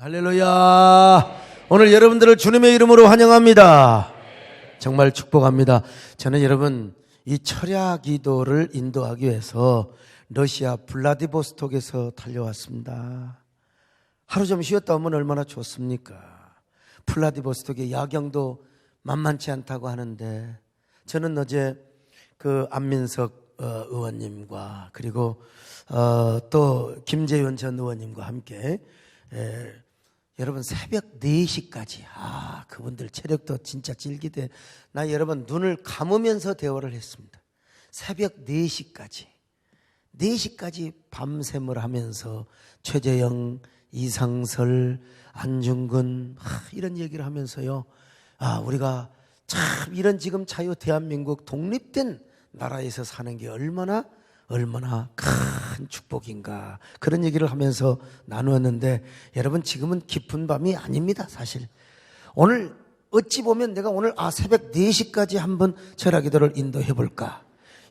할렐루야. 오늘 여러분들을 주님의 이름으로 환영합니다. 정말 축복합니다. 저는 여러분 이 철야 기도를 인도하기 위해서 러시아 블라디보스톡에서 달려왔습니다. 하루 좀 쉬었다 오면 얼마나 좋습니까? 블라디보스톡의 야경도 만만치 않다고 하는데 저는 어제 그 안민석 의원님과 그리고 또 김재현 전 의원님과 함께 여러분 새벽 4시까지 그분들 체력도 진짜 질기대. 나 여러분 눈을 감으면서 대화를 했습니다. 새벽 4시까지 밤샘을 하면서 최재형, 이상설, 안중근 이런 얘기를 하면서요. 우리가 참 이런 지금 자유 대한민국 독립된 나라에서 사는 게 얼마나 큰 축복인가 그런 얘기를 하면서 나누었는데 여러분 지금은 깊은 밤이 아닙니다. 사실 오늘 어찌 보면 내가 오늘 새벽 4시까지 한번 철야기도를 인도해 볼까,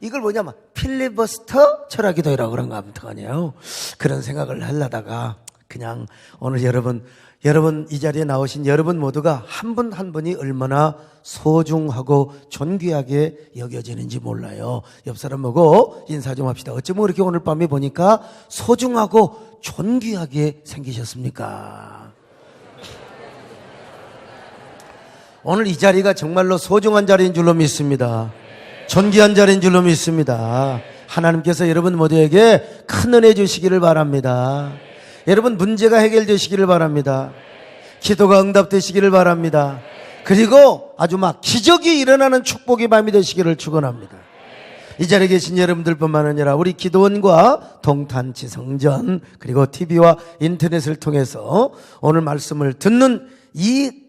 이걸 뭐냐면 필리버스터 철야기도라고 그런 거 아무튼간에요. 그런 생각을 하려다가 그냥 오늘 여러분 이 자리에 나오신 여러분 모두가 한 분 한 분이 얼마나 소중하고 존귀하게 여겨지는지 몰라요. 옆 사람 보고 인사 좀 합시다. 어쩌면 이렇게 오늘 밤에 보니까 소중하고 존귀하게 생기셨습니까? 오늘 이 자리가 정말로 소중한 자리인 줄로 믿습니다. 존귀한 자리인 줄로 믿습니다. 하나님께서 여러분 모두에게 큰 은혜 주시기를 바랍니다. 여러분 문제가 해결되시기를 바랍니다. 기도가 응답되시기를 바랍니다. 그리고 아주 막 기적이 일어나는 축복의 밤이 되시기를 축원합니다. 이 자리에 계신 여러분들뿐만 아니라 우리 기도원과 동탄치 성전 그리고 TV와 인터넷을 통해서 오늘 말씀을 듣는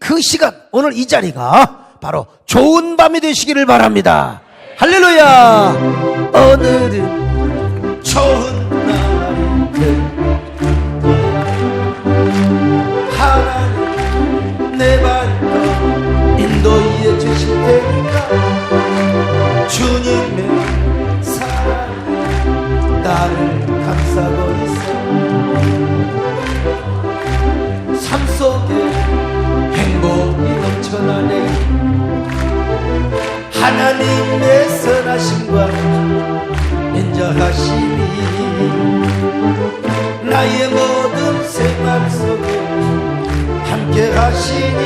그 시간, 오늘 이 자리가 바로 좋은 밤이 되시기를 바랍니다. 할렐루야. 오늘은 좋은 날이다. 하나님 내 발도 인도해 주실 테니까 주님의 사랑이 나를 감싸고 있어. 삶 속에 행복이 넘쳐나네. 하나님의 선하심과 인자하심이 나의 모든 생활 속에 함께 하시니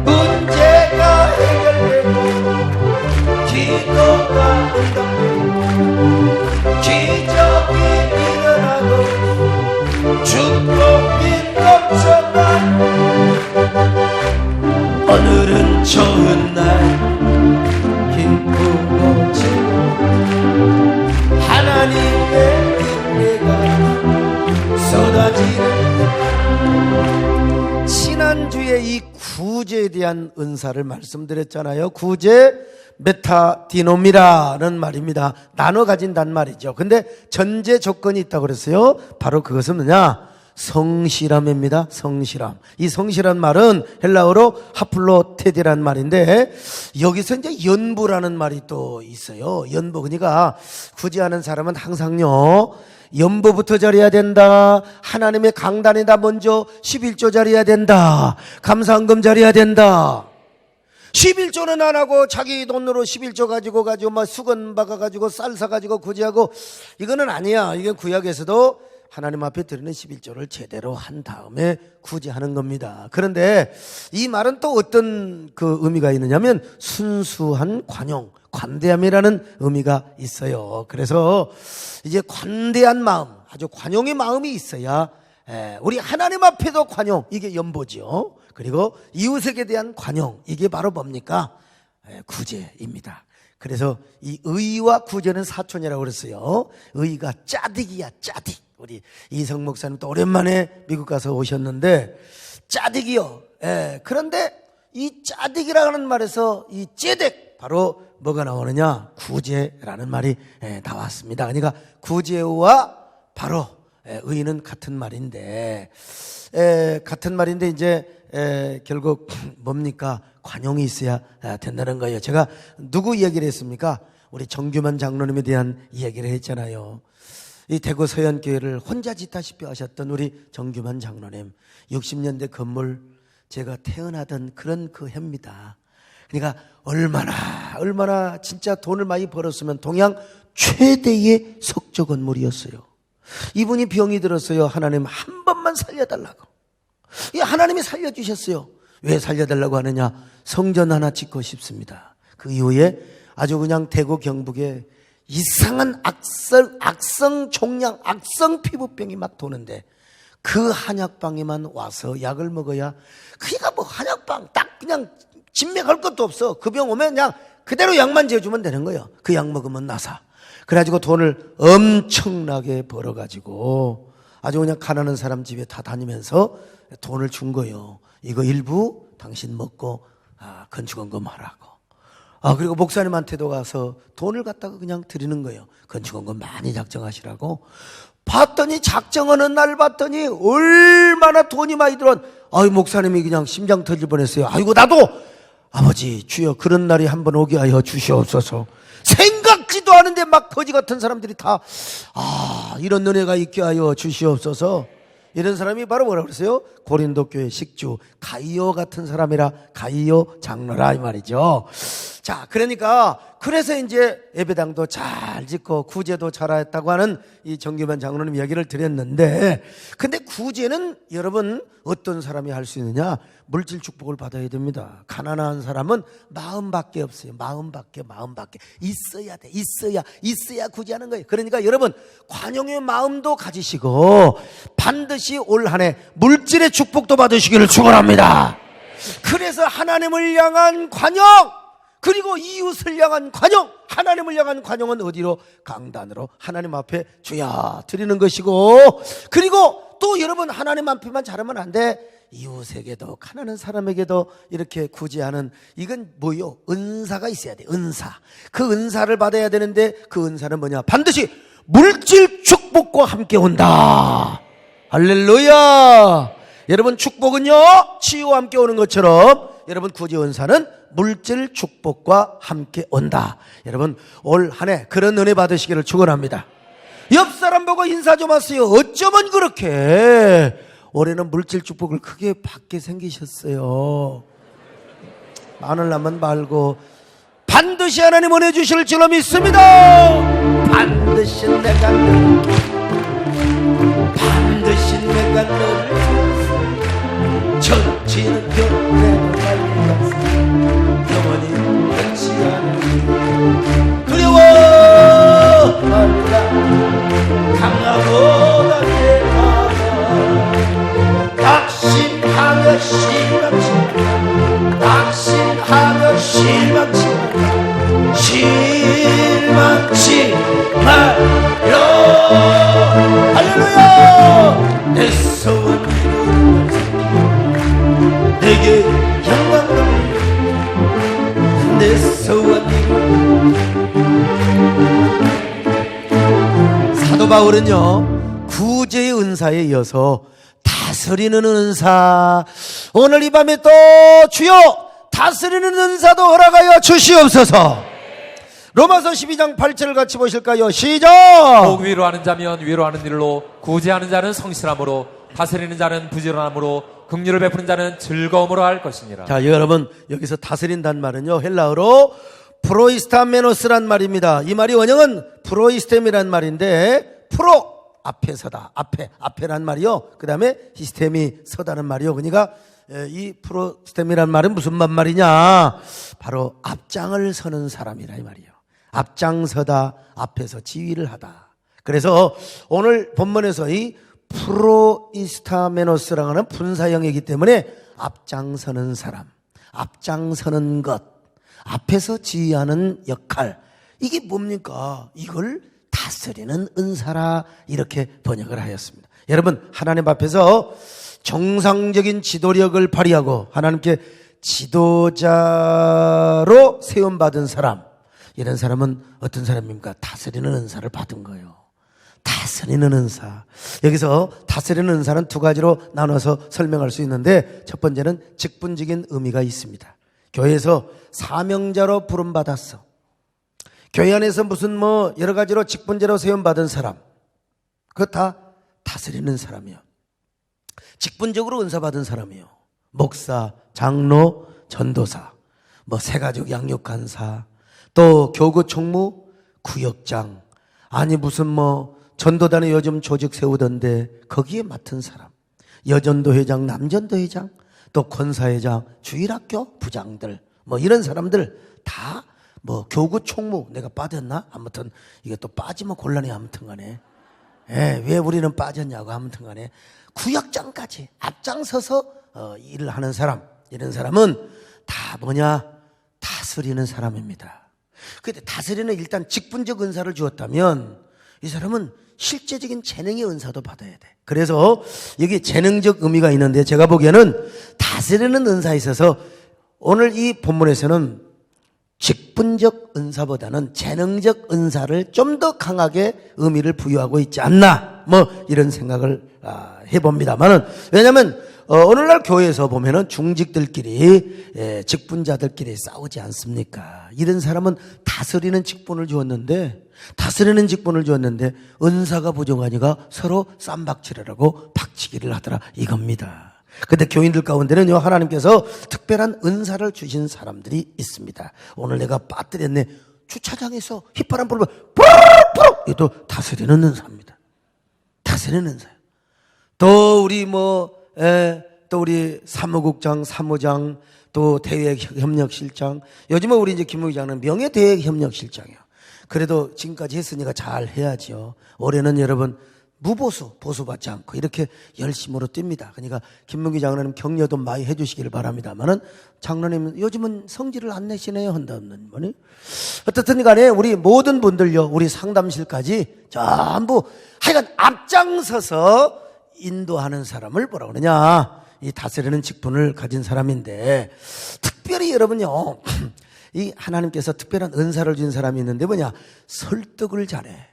문제가 해결되고 기도가 응답되고 기적이 일어나고 축복이 넘쳐나. 오늘은 좋은 날 기쁘고 즐거워 하나님의 은혜가 쏟아지는. 지난주에 이 구제에 대한 은사를 말씀드렸잖아요. 구제 메타디노미라는 말입니다. 나눠 가진단 말이죠. 근데 전제 조건이 있다고 그랬어요. 바로 그것은 뭐냐? 성실함입니다. 성실함. 이 성실한 말은 헬라어로 하플로테디라는 말인데 여기서 이제 연부라는 말이 또 있어요. 연부. 그러니까 구제하는 사람은 항상요 연보부터 잘해야 된다. 하나님의 강단에다 먼저 11조 잘해야 된다. 감사헌금 잘해야 된다. 11조는 안 하고 자기 돈으로 11조 가지고 막 수건 박아가지고 쌀 사가지고 구제하고 이거는 아니야. 이게 구약에서도 하나님 앞에 드리는 11조를 제대로 한 다음에 구제하는 겁니다. 그런데 이 말은 또 어떤 그 의미가 있느냐면 순수한 관용, 관대함이라는 의미가 있어요. 그래서 이제 관대한 마음, 아주 관용의 마음이 있어야 우리 하나님 앞에도 관용, 이게 연보죠. 그리고 이웃에게 대한 관용, 이게 바로 뭡니까? 구제입니다. 그래서 이 의와 구제는 사촌이라고 그랬어요. 의가 짜득이야, 짜득. 우리 이성 목사님 또 오랜만에 미국 가서 오셨는데 짜득이요. 그런데 이 짜득이라는 말에서 이 째덱 바로 뭐가 나오느냐? 구제라는 말이 나왔습니다. 그러니까 구제와 바로 의는 같은 말인데 이제 결국 뭡니까? 관용이 있어야 된다는 거예요. 제가 누구 이야기를 했습니까? 우리 정규만 장로님에 대한 이야기를 했잖아요. 이 대구 서현교회를 혼자 짓다시피 하셨던 우리 정규만 장로님, 60년대 건물 제가 태어나던 그런 그 해입니다. 그러니까 얼마나 진짜 돈을 많이 벌었으면 동양 최대의 석조 건물이었어요. 이분이 병이 들었어요. 하나님 한 번만 살려달라고. 하나님이 살려주셨어요. 왜 살려달라고 하느냐? 성전 하나 짓고 싶습니다. 그 이후에 아주 그냥 대구 경북에 이상한 악성 종양, 악성 피부병이 막 도는데 그 한약방에만 와서 약을 먹어야, 그러니까 뭐 한약방 딱 그냥 진맥할 것도 없어. 그 병 오면 그냥 그대로 약만 재주면 되는 거예요. 그 약 먹으면 나사. 그래가지고 돈을 엄청나게 벌어가지고 아주 그냥 가난한 사람 집에 다 다니면서 돈을 준 거예요. 이거 일부 당신 먹고 건축원금 하라고. 그리고 목사님한테도 가서 돈을 갖다가 그냥 드리는 거예요. 건축원금 많이 작정하시라고. 봤더니 작정하는 날 봤더니 얼마나 돈이 많이 들어온. 목사님이 그냥 심장 터질 뻔했어요. 아이고 나도 아버지 주여 그런 날이 한번 오게 하여 주시옵소서. 생각지도 않은데 막 거지 같은 사람들이 다 이런 은혜가 있게 하여 주시옵소서. 이런 사람이 바로 뭐라고 그랬어요? 고린도 교회 식주 가이오 같은 사람이라, 가이오 장로라 이 말이죠. 자, 그러니까 그래서 이제 예배당도 잘 짓고 구제도 잘했다고 하는 이 정규만 장로님 이야기를 드렸는데, 근데 구제는 여러분 어떤 사람이 할 수 있느냐? 물질 축복을 받아야 됩니다. 가난한 사람은 마음밖에 없어요. 마음밖에 있어야 돼. 있어야 구제하는 거예요. 그러니까 여러분 관용의 마음도 가지시고 반드시 올 한 해 물질의 축복도 받으시기를 축원합니다. 그래서 하나님을 향한 관용, 그리고 이웃을 향한 관용, 하나님을 향한 관용은 어디로? 강단으로 하나님 앞에 주야 드리는 것이고, 그리고 또 여러분 하나님 앞에만 잘하면 안 돼. 이웃에게도, 가난한 사람에게도 이렇게 구제하는, 이건 뭐요? 은사가 있어야 돼. 은사. 그 은사를 받아야 되는데 그 은사는 뭐냐? 반드시 물질 축복과 함께 온다. 할렐루야. 여러분 축복은요 치유와 함께 오는 것처럼 여러분 구제 은사는 물질 축복과 함께 온다. 여러분 올 한 해 그런 은혜 받으시기를 축원합니다. 옆 사람 보고 인사 좀 하세요. 어쩌면 그렇게 올해는 물질 축복을 크게 받게 생기셨어요. 많으려면 말고 반드시 하나님 은혜 주실 줄로 믿습니다. 반드시 내가 늘 천지는 겨울에도 달려가서 영원히 끝이 않은 두려워하리라. 강하고 낮게 가라. 낙심하며 실망치 말라. 할렐루야. 내 소원 내게 영광을, 내 소원. 사도 바울은요 구제의 은사에 이어서 다스리는 은사, 오늘 이 밤에 또 주여 다스리는 은사도 허락하여 주시옵소서. 로마서 12장 8절을 같이 보실까요? 시작. 꼭 위로하는 자면 위로하는 일로, 구제하는 자는 성실함으로, 다스리는 자는 부지런함으로, 긍휼을 베푸는 자는 즐거움으로 할 것이니라. 자, 여러분 여기서 다스린다는 말은요 헬라어로 프로이스타메노스란 말입니다. 이 말이 원형은 프로이스템이란 말인데, 프로 앞에 서다, 앞에란 말이요, 그 다음에 시스템이 서다는 말이요. 그러니까 이 프로스템이란 말은 무슨 말이냐? 바로 앞장을 서는 사람이라 이 말이에요. 앞장서다, 앞에서 지휘를 하다. 그래서 오늘 본문에서 이 프로이스타메노스라고 하는 분사형이기 때문에 앞장서는 사람, 앞장서는 것, 앞에서 지휘하는 역할, 이게 뭡니까? 이걸 다스리는 은사라 이렇게 번역을 하였습니다. 여러분 하나님 앞에서 정상적인 지도력을 발휘하고 하나님께 지도자로 세움받은 사람, 이런 사람은 어떤 사람입니까? 다스리는 은사를 받은 거예요. 다스리는 은사. 여기서 다스리는 은사는 두 가지로 나눠서 설명할 수 있는데, 첫 번째는 직분적인 의미가 있습니다. 교회에서 사명자로 부름받았어. 교회 안에서 무슨 여러 가지로 직분자로 세움받은 사람, 그거 다 다스리는 사람이요. 직분적으로 은사 받은 사람이요. 목사, 장로, 전도사, 새가족 양육간사, 또 교구 총무, 구역장, 아니 무슨 전도단에 요즘 조직 세우던데 거기에 맡은 사람, 여전도 회장, 남전도 회장, 또 권사회장, 주일학교 부장들, 이런 사람들 다 교구 총무, 내가 빠졌나? 아무튼 이게 또 빠지면 곤란해. 아무튼 간에 왜 우리는 빠졌냐고. 아무튼 간에 구역장까지 앞장서서 일을 하는 사람, 이런 사람은 다 다스리는 사람입니다. 근데 다스리는 일단 직분적 은사를 주었다면 이 사람은 실제적인 재능의 은사도 받아야 돼. 그래서 여기 재능적 의미가 있는데 제가 보기에는 다스리는 은사에 있어서 오늘 이 본문에서는 직분적 은사보다는 재능적 은사를 좀 더 강하게 의미를 부여하고 있지 않나, 이런 생각을 해봅니다만은, 왜냐하면 오늘날 교회에서 보면은 중직들끼리, 직분자들끼리 싸우지 않습니까? 이런 사람은 다스리는 직분을 주었는데 은사가 부족하니까 서로 쌈박질을 박치기를 하더라, 이겁니다. 근데 교인들 가운데는요, 하나님께서 특별한 은사를 주신 사람들이 있습니다. 오늘 내가 빠뜨렸네. 주차장에서 휘파람 불면 푸르푸르, 이것도 다스리는 은사입니다. 다스리는 은사예요. 또 우리 사무국장, 사무장, 또 대외협력실장, 요즘은 우리 이제 김무기장은 명예대외협력실장이에요. 그래도 지금까지 했으니까 잘 해야죠. 올해는 여러분 보수 받지 않고 이렇게 열심으로 뜁니다. 그러니까 김문기 장로님 격려도 많이 해주시기를 바랍니다만은, 장로님 요즘은 성질을 안 내시네요 한다는 분이. 어떻든 간에 우리 모든 분들요, 우리 상담실까지 전부 하여간 앞장서서 인도하는 사람을 뭐라고 그러냐, 이 다스리는 직분을 가진 사람인데, 특별히 여러분요, 이 하나님께서 특별한 은사를 준 사람이 있는데 설득을 잘해.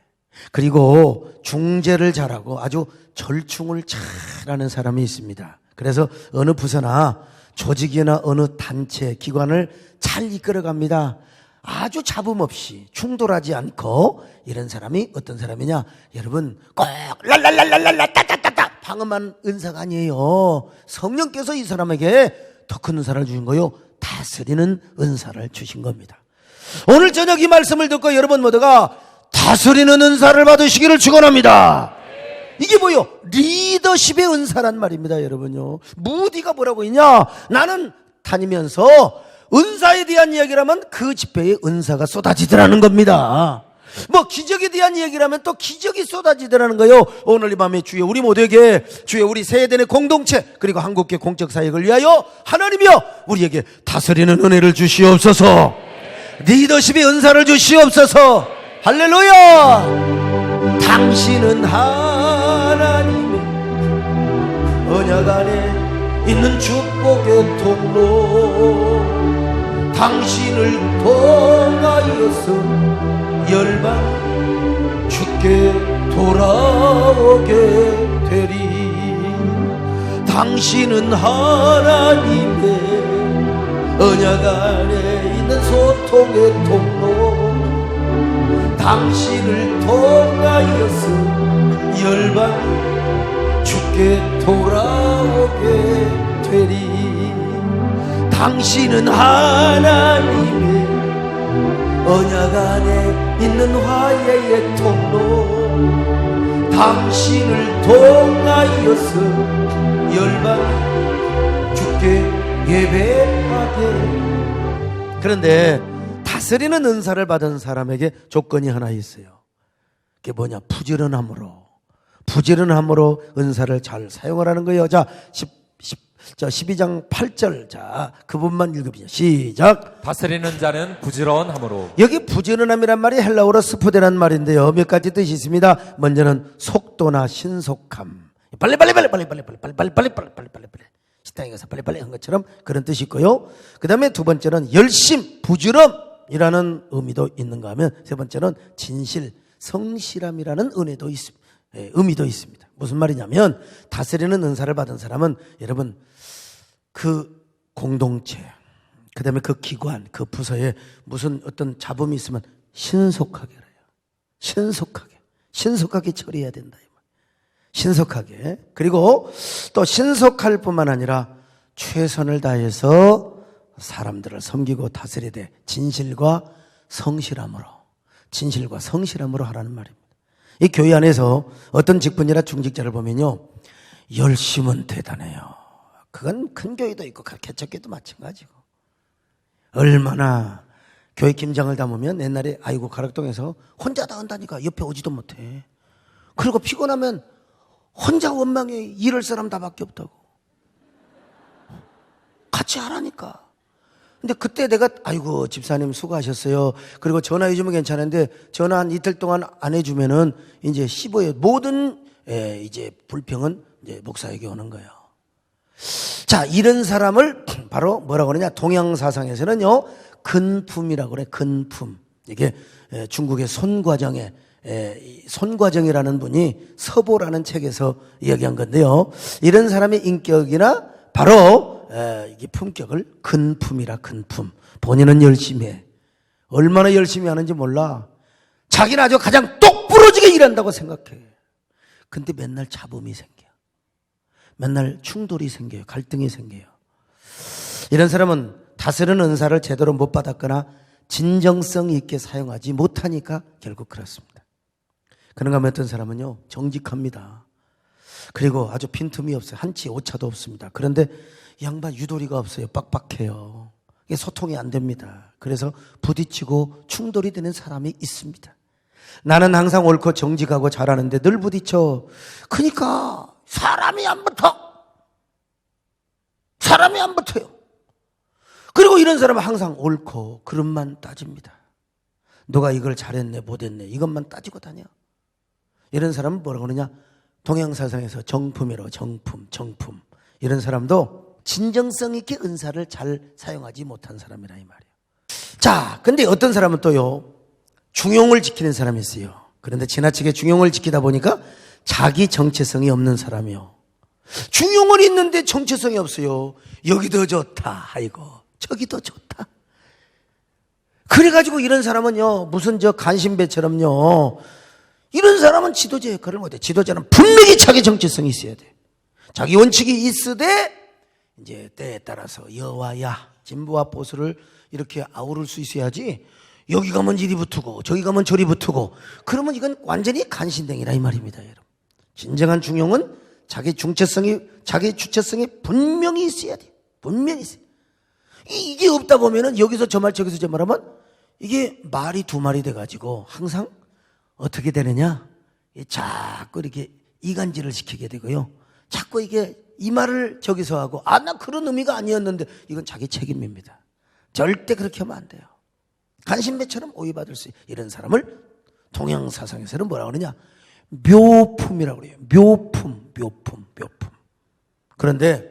그리고 중재를 잘하고 아주 절충을 잘하는 사람이 있습니다. 그래서 어느 부서나 조직이나 어느 단체, 기관을 잘 이끌어갑니다. 아주 잡음 없이 충돌하지 않고. 이런 사람이 어떤 사람이냐, 여러분 꼭 랄랄랄랄랄라 따따따따 방언만 은사가 아니에요. 성령께서 이 사람에게 더 큰 은사를 주신 거요, 다스리는 은사를 주신 겁니다. 오늘 저녁 이 말씀을 듣고 여러분 모두가 다스리는 은사를 받으시기를 축원합니다. 이게 뭐요? 리더십의 은사란 말입니다, 여러분요. 무디가 뭐라고 했냐? 나는 다니면서 은사에 대한 이야기라면 그 집회에 은사가 쏟아지더라는 겁니다. 기적에 대한 얘기라면 또 기적이 쏟아지더라는 거예요. 오늘 이 밤에 주여 우리 모두에게, 주여 우리 세대의 공동체 그리고 한국계 공적 사역을 위하여 하나님이여 우리에게 다스리는 은혜를 주시옵소서. 리더십의 은사를 주시옵소서. 할렐루야. 당신은 하나님의 언약 안에 있는 축복의 통로, 당신을 통하여서 열방 주께 돌아오게 되리. 당신은 하나님의 언약 안에 있는 소통의 통로, 당신을 통하여서 열방 주께 돌아오게 되리. 당신은 하나님의 언약 안에 있는 화해의 통로, 당신을 통하여서 열방 주께 예배하게. 그런데 다스리는 은사를 받은 사람에게 조건이 하나 있어요. 그게 뭐냐? 부지런함으로 은사를 잘 사용을 하는 거예요. 자, 12장 8절. 자, 그분만 읽어보죠. 시작. 다스리는 자는 부지런함으로. 여기 부지런함이란 말이 헬라어로 스푸데란 말인데요, 몇 가지 뜻이 있습니다. 먼저는 속도나 신속함, 빨리 식당에 가서 빨리빨리 한 것처럼 그런 뜻이 있고요. 그 다음에 두 번째는 열심, 부지런이라는 의미도 있는가 하면, 세 번째는 진실, 성실함이라는 의미도 있습니다. 무슨 말이냐면, 다스리는 은사를 받은 사람은 여러분 그 공동체, 그 다음에 그 기관, 그 부서에 무슨 어떤 잡음이 있으면 신속하게 해요. 신속하게 처리해야 된다. 신속하게. 그리고 또 신속할 뿐만 아니라 최선을 다해서 사람들을 섬기고 다스려야 돼. 진실과 성실함으로 하라는 말입니다. 이 교회 안에서 어떤 직분이나 중직자를 보면요, 열심은 대단해요. 그건 큰 교회도 있고 개척교회도 마찬가지고. 얼마나 교회 김장을 담으면 옛날에 아이고 가락동에서 혼자 다 한다니까 옆에 오지도 못해. 그리고 피곤하면 혼자 원망해. 일할 사람 나밖에 없다고. 같이 하라니까. 근데 그때 내가 아이고 집사님 수고하셨어요. 그리고 전화해주면 괜찮은데 전화 한 이틀 동안 안 해주면은 이제 15회 모든 이제 불평은 이제 목사에게 오는 거예요. 자, 이런 사람을 바로 뭐라고 그러냐? 동양사상에서는요, 근품이라고 그래. 근품. 이게 중국의 손과정이라는 분이 서보라는 책에서 이야기한 건데요. 이런 사람의 인격이나 바로 이게 품격을 근품이라. 근품. 본인은 열심히 해. 얼마나 열심히 하는지 몰라. 자기는 아주 가장 똑부러지게 일한다고 생각해. 근데 맨날 잡음이 생겨. 맨날 충돌이 생겨요. 갈등이 생겨요. 이런 사람은 다스리는 은사를 제대로 못 받았거나 진정성 있게 사용하지 못하니까 결국 그렇습니다. 그런가 하면 어떤 사람은요, 정직합니다. 그리고 아주 빈틈이 없어요. 한치 오차도 없습니다. 그런데 양반 유도리가 없어요. 빡빡해요. 이게 소통이 안 됩니다. 그래서 부딪히고 충돌이 되는 사람이 있습니다. 나는 항상 옳고 정직하고 잘하는데 늘 부딪혀. 그러니까 사람이 안 붙어요. 그리고 이런 사람은 항상 옳고 그릇만 따집니다. 누가 이걸 잘했네 못했네 이것만 따지고 다녀. 이런 사람은 뭐라고 그러냐? 동양사상에서 정품이라고. 정품. 이런 사람도 진정성 있게 은사를 잘 사용하지 못한 사람이라 이 말이에요. 자, 근데 어떤 사람은 또요, 중용을 지키는 사람이 있어요. 그런데 지나치게 중용을 지키다 보니까 자기 정체성이 없는 사람이요. 중용은 있는데 정체성이 없어요. 여기도 좋다. 아이고, 저기도 좋다. 그래가지고 이런 사람은요, 무슨 간신배처럼요, 이런 사람은 지도자 역할을 못해. 지도자는 분명히 자기 정체성이 있어야 돼. 자기 원칙이 있으되, 이제 때에 따라서 여와야, 진보와 보수를 이렇게 아우를 수 있어야지, 여기 가면 이리 붙고, 저기 가면 저리 붙고, 그러면 이건 완전히 간신댕이라 이 말입니다, 여러분. 진정한 중용은 자기 주체성이 분명히 있어야 돼. 분명히 있어요. 이게 없다 보면은 여기서 저 말 저기서 저 말하면 이게 말이 두 말이 돼가지고 항상 어떻게 되느냐? 자꾸 이렇게 이간질을 시키게 되고요. 자꾸 이게 이 말을 저기서 하고 나 그런 의미가 아니었는데 이건 자기 책임입니다. 절대 그렇게 하면 안 돼요. 간신배처럼 오해받을 수 있는 이런 사람을 동양사상에서는 뭐라고 그러냐? 묘품이라고 그래요. 묘품. 그런데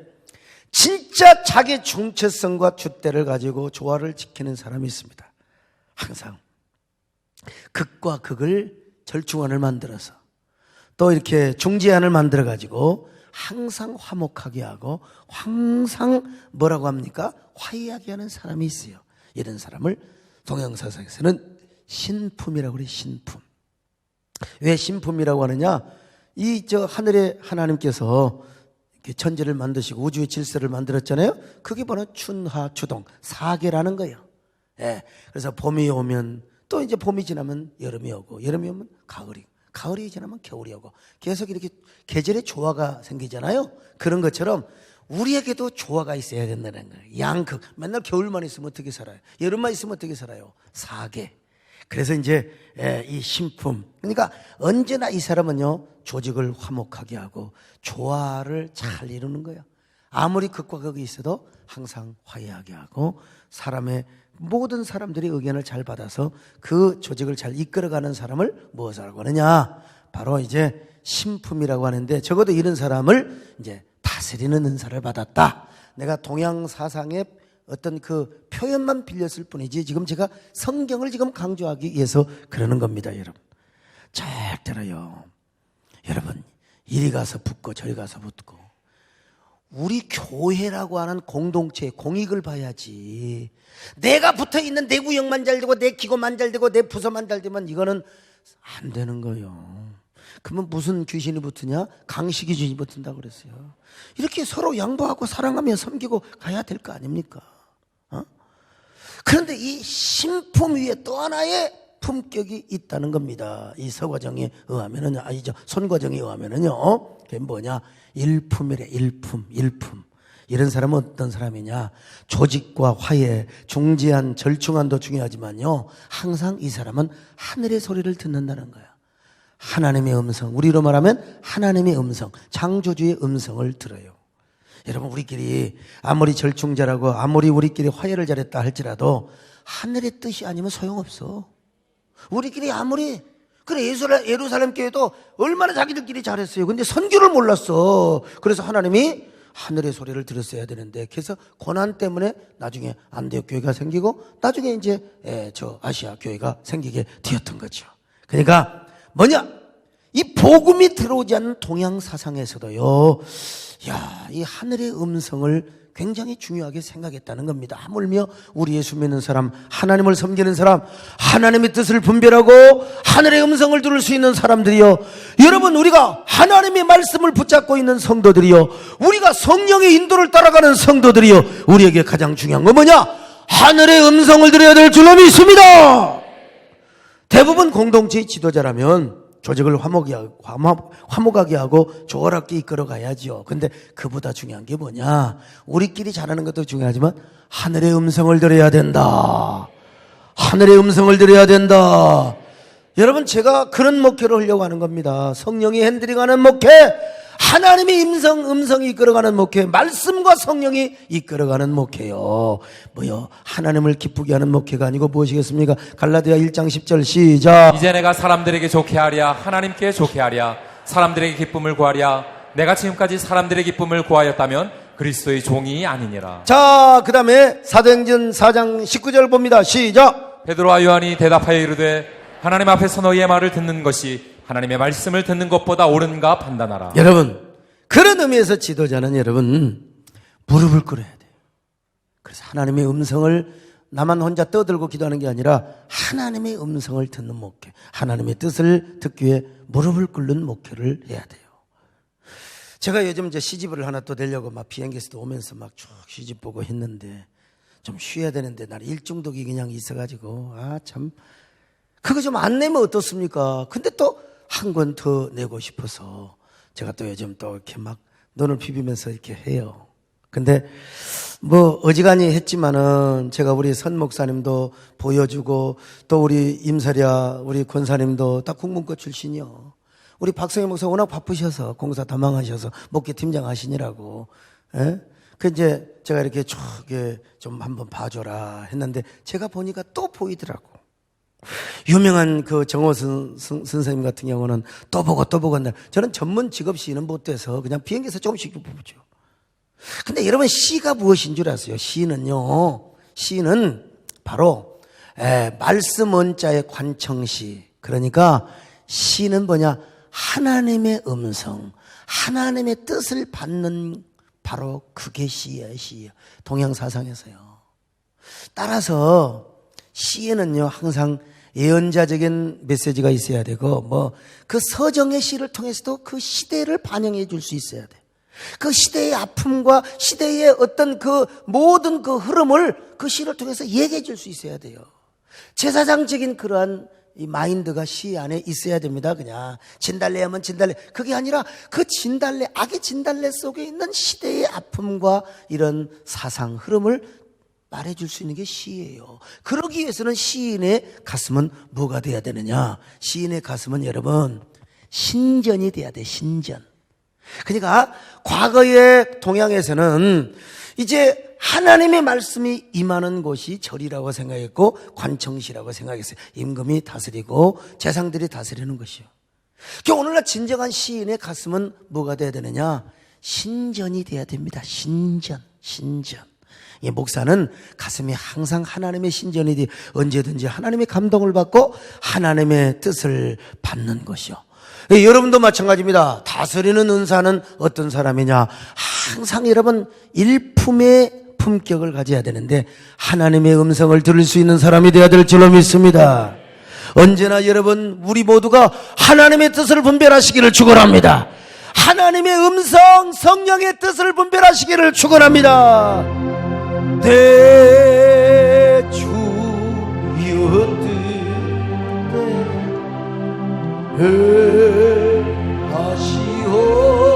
진짜 자기 중체성과 줏대를 가지고 조화를 지키는 사람이 있습니다. 항상 극과 극을 절충안을 만들어서 또 이렇게 중재안을 만들어 가지고 항상 화목하게 하고 항상 뭐라고 합니까? 화해하게 하는 사람이 있어요. 이런 사람을 동양사상에서는 신품이라고 그래요. 신품. 왜 신품이라고 하느냐? 하늘의 하나님께서 천지를 만드시고 우주의 질서를 만들었잖아요. 그게 바로 춘하 추동 4계라는 거예요. 예. 그래서 봄이 오면 또 이제 봄이 지나면 여름이 오고 여름이 오면 가을이 지나면 겨울이 오고 계속 이렇게 계절의 조화가 생기잖아요. 그런 것처럼 우리에게도 조화가 있어야 된다는 거예요. 양극. 맨날 겨울만 있으면 어떻게 살아요? 여름만 있으면 어떻게 살아요? 4계. 그래서 이제 이 신품. 그러니까 언제나 이 사람은요, 조직을 화목하게 하고 조화를 잘 이루는 거예요. 아무리 극과 극이 있어도 항상 화해하게 하고 모든 사람들이 의견을 잘 받아서 그 조직을 잘 이끌어가는 사람을 무엇이라고 하느냐? 바로 이제 신품이라고 하는데, 적어도 이런 사람을 이제 다스리는 은사를 받았다. 내가 동양 사상의 어떤 그 표현만 빌렸을 뿐이지 지금 제가 성경을 지금 강조하기 위해서 그러는 겁니다, 여러분. 절대로요. 여러분, 이리 가서 붙고 저리 가서 붙고 우리 교회라고 하는 공동체의 공익을 봐야지. 내가 붙어있는 내 구역만 잘 되고 내 기고만 잘 되고 내 부서만 잘 되면 이거는 안 되는 거예요. 그러면 무슨 귀신이 붙으냐? 강식이 귀신이 붙는다고 그랬어요. 이렇게 서로 양보하고 사랑하며 섬기고 가야 될 거 아닙니까? 그런데 이 신품 위에 또 하나의 품격이 있다는 겁니다. 이 서과정에 의하면은요, 아니죠, 손과정에 의하면은요, 그게 뭐냐? 일품이래, 일품. 이런 사람은 어떤 사람이냐? 조직과 화해, 중재한, 절충안도 중요하지만요, 항상 이 사람은 하늘의 소리를 듣는다는 거야. 하나님의 음성, 우리로 말하면 하나님의 음성, 창조주의 음성을 들어요. 여러분, 우리끼리 아무리 절충자라고 아무리 우리끼리 화해를 잘했다 할지라도 하늘의 뜻이 아니면 소용없어. 우리끼리 아무리, 그래, 예루살렘 교회도 얼마나 자기들끼리 잘했어요. 근데 선교를 몰랐어. 그래서 하나님이 하늘의 소리를 들었어야 되는데, 그래서 고난 때문에 나중에 안디옥 교회가 생기고 나중에 이제 저 아시아 교회가 생기게 되었던 거죠. 그러니까 뭐냐? 이 복음이 들어오지 않는 동양 사상에서도요, 이 하늘의 음성을 굉장히 중요하게 생각했다는 겁니다. 하물며 우리 예수 믿는 사람, 하나님을 섬기는 사람, 하나님의 뜻을 분별하고 하늘의 음성을 들을 수 있는 사람들이요, 여러분, 우리가 하나님의 말씀을 붙잡고 있는 성도들이요, 우리가 성령의 인도를 따라가는 성도들이요, 우리에게 가장 중요한 건 뭐냐? 하늘의 음성을 들어야 될 줄로 믿습니다. 대부분 공동체의 지도자라면 조직을 화목하게 하고 조화롭게 이끌어 가야죠. 근데 그보다 중요한 게 뭐냐? 우리끼리 잘하는 것도 중요하지만 하늘의 음성을 들어야 된다. 하늘의 음성을 들어야 된다. 여러분, 제가 그런 목회를 하려고 하는 겁니다. 성령이 핸들링하는 목회, 하나님의 음성이 이끌어가는 목회, 말씀과 성령이 이끌어가는 목회요. 뭐요? 하나님을 기쁘게 하는 목회가 아니고 무엇이겠습니까? 갈라디아 1장 10절 시작. 이제 내가 사람들에게 좋게 하랴 하나님께 좋게 하랴 사람들에게 기쁨을 구하랴 내가 지금까지 사람들의 기쁨을 구하였다면 그리스도의 종이 아니니라. 자, 그 다음에 사도행전 4장 19절 봅니다. 시작. 베드로와 요한이 대답하여 이르되 하나님 앞에서 너희의 말을 듣는 것이 하나님의 말씀을 듣는 것보다 옳은가 판단하라. 여러분, 그런 의미에서 지도자는 여러분 무릎을 꿇어야 돼요. 그래서 하나님의 음성을 나만 혼자 떠들고 기도하는 게 아니라 하나님의 음성을 듣는 목회, 하나님의 뜻을 듣기 위해 무릎을 꿇는 목회를 해야 돼요. 제가 요즘 이제 시집을 하나 또 내려고 막 비행기에서도 오면서 막 쭉 시집 보고 했는데 좀 쉬어야 되는데 날 일중독이 그냥 있어가지고 참 그거 좀 안 내면 어떻습니까? 근데 또 한 권 더 내고 싶어서 제가 또 요즘 또 이렇게 막 눈을 비비면서 이렇게 해요. 근데 뭐 어지간히 했지만은 제가 우리 선 목사님도 보여주고 또 우리 임사랴 우리 권사님도 다 국문과 출신이요. 우리 박성희 목사 워낙 바쁘셔서 공사 담당하셔서 목회 팀장 하시니라고. 예? 그 이제 제가 이렇게 좀 한번 봐줘라 했는데 제가 보니까 또 보이더라고. 유명한 그 정호선 선생님 같은 경우는 또 보고 한다. 저는 전문 직업 시는 못 돼서 그냥 비행기에서 조금씩 보죠. 근데 여러분, 시가 무엇인 줄 아세요? 시는 바로 말씀 원자의 관청시. 그러니까 시는 뭐냐? 하나님의 음성, 하나님의 뜻을 받는 바로 그게 시예요. 동양 사상에서요. 따라서 시에는요 항상 예언자적인 메시지가 있어야 되고 그 서정의 시를 통해서도 그 시대를 반영해 줄 수 있어야 돼. 그 시대의 아픔과 시대의 어떤 그 모든 그 흐름을 그 시를 통해서 얘기해 줄 수 있어야 돼요. 제사장적인 그러한 이 마인드가 시 안에 있어야 됩니다. 그냥 진달래 하면 진달래, 그게 아니라 그 진달래, 악의 진달래 속에 있는 시대의 아픔과 이런 사상 흐름을 말해줄 수 있는 게 시예요. 그러기 위해서는 시인의 가슴은 뭐가 돼야 되느냐? 시인의 가슴은 여러분 신전이 돼야 돼. 신전. 그러니까 과거의 동양에서는 이제 하나님의 말씀이 임하는 곳이 절이라고 생각했고 관청시라고 생각했어요. 임금이 다스리고 재상들이 다스리는 것이요. 그러니까 오늘날 진정한 시인의 가슴은 뭐가 돼야 되느냐? 신전이 돼야 됩니다. 신전. 이 목사는 가슴이 항상 하나님의 신전이 돼 언제든지 하나님의 감동을 받고 하나님의 뜻을 받는 것이요. 여러분도 마찬가지입니다. 다스리는 은사는 어떤 사람이냐? 항상 여러분 일품의 품격을 가져야 되는데 하나님의 음성을 들을 수 있는 사람이 되어야 될 줄로 믿습니다. 언제나 여러분 우리 모두가 하나님의 뜻을 분별하시기를 축원합니다. 하나님의 음성 성령의 뜻을 분별하시기를 축원합니다. 대주여 하시옵소서.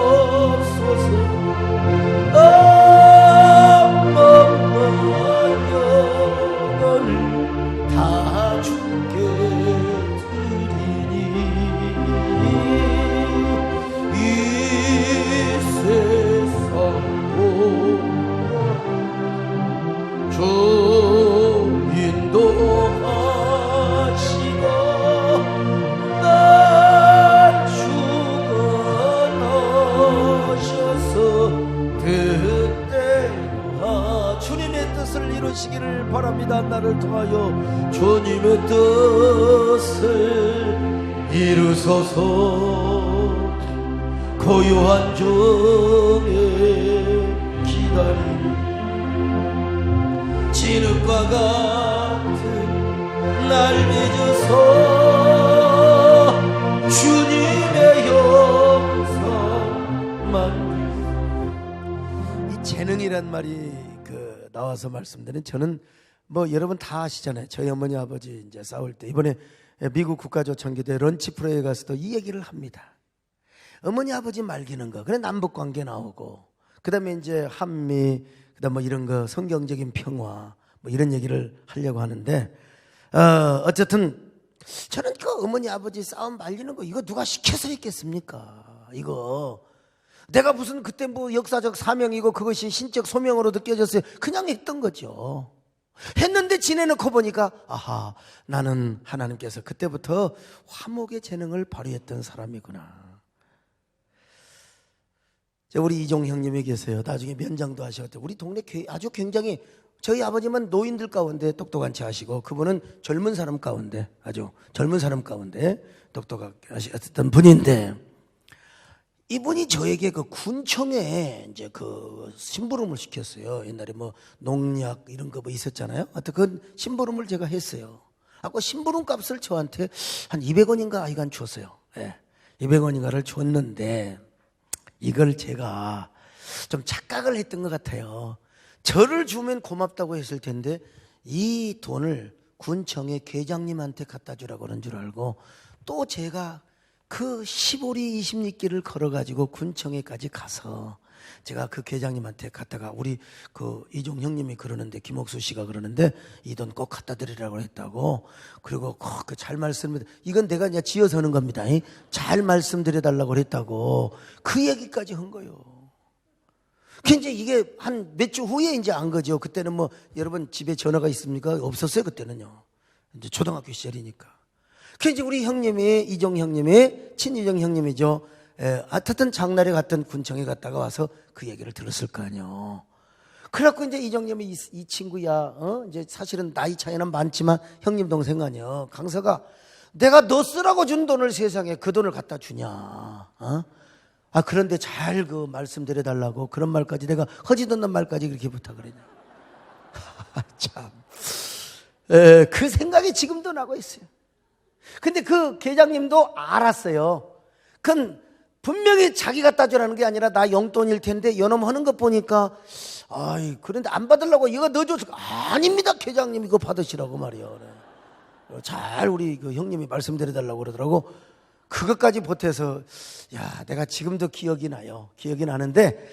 영혼을 다 주께 드리니 이 세상도 주 인도하시고 날 주관하셔서 뜻대로 주님의 뜻을 이루시기를 바랍니다. 나를 통하여 주님의 뜻을 이루소서. 고요한 중에 기다린 진흙과 같은 날 빚어서 주님의 형상만. 이 재능이란 말이 나와서 말씀드린, 저는 뭐 여러분 다 아시잖아요. 저희 어머니 아버지 이제 싸울 때 이번에 미국 국가조창기대 런치 프로에 가서도 이 얘기를 합니다. 어머니 아버지 말기는 거, 그래 남북 관계 나오고, 그다음에 이제 한미, 그다음 뭐 이런 거 성경적인 평화 뭐 이런 얘기를 하려고 하는데, 어쨌든 저는 그 어머니 아버지 싸움 말리는 거 이거 누가 시켜서 했겠습니까? 이거 내가 무슨 그때 뭐 역사적 사명이고 그것이 신적 소명으로 느껴졌어요. 그냥 했던 거죠. 했는데 지내놓고 보니까 아하, 나는 하나님께서 그때부터 화목의 재능을 발휘했던 사람이구나. 우리 이종 형님이 계세요. 나중에 면장도 하셨대. 우리 동네 아주 굉장히, 저희 아버님은 노인들 가운데 똑똑한 체 하시고, 그분은 젊은 사람 가운데, 아주 젊은 사람 가운데 똑똑하게 하셨던 분인데, 이분이 저에게 그 군청에 이제 그 심부름을 시켰어요. 옛날에 뭐 농약 이런 거 뭐 있었잖아요. 하여튼 그 심부름을 제가 했어요. 아까 심부름 값을 저한테 한 200원인가 하여간 줬어요. 예. 200원인가를 줬는데, 이걸 제가 좀 착각을 했던 것 같아요. 저를 주면 고맙다고 했을 텐데 이 돈을 군청의 계장님한테 갖다 주라고 그런 줄 알고, 또 제가 그 15리 20리길을 걸어가지고 군청에까지 가서 제가 그 계장님한테 갖다가, 우리 그 이종 형님이 그러는데, 김옥수 씨가 그러는데 이 돈 꼭 갖다 드리라고 했다고. 그리고 그 잘 말씀드려, 이건 내가 그냥 지어서 하는 겁니다. 잘 말씀드려 달라고 그랬다고 그 얘기까지 한 거예요. 이제 이게 한 몇 주 후에 이제 안 거죠. 그때는 뭐 여러분 집에 전화가 있습니까? 없었어요. 그때는요. 이제 초등학교 시절이니까. 그 이제 우리 형님이, 이종 형님이, 친이종 형님이죠. 하여튼 장날에 갔던 군청에 갔다가 와서 그 얘기를 들었을 거 아니에요. 그래갖고 이제 이종님이 이 친구야, 이제 사실은 나이 차이는 많지만 형님 동생 아니야. 강서가 내가 너 쓰라고 준 돈을 세상에 그 돈을 갖다 주냐. 그런데 잘 그 말씀드려달라고 그런 말까지, 내가 허지듣는 말까지 그렇게 부탁을 했냐. 참. 그 생각이 지금도 나고 있어요. 근데 그 계장님도 알았어요. 그건 분명히 자기 갖다 주라는 게 아니라 나 용돈일 텐데 요놈 하는 거 보니까, 그런데 안 받으려고 이거 넣어줘서, 아닙니다 계장님 이거 받으시라고 말이요. 그래. 잘 우리 그 형님이 말씀드려달라고 그러더라고. 그것까지 보태서, 야, 내가 지금도 기억이 나요. 기억이 나는데,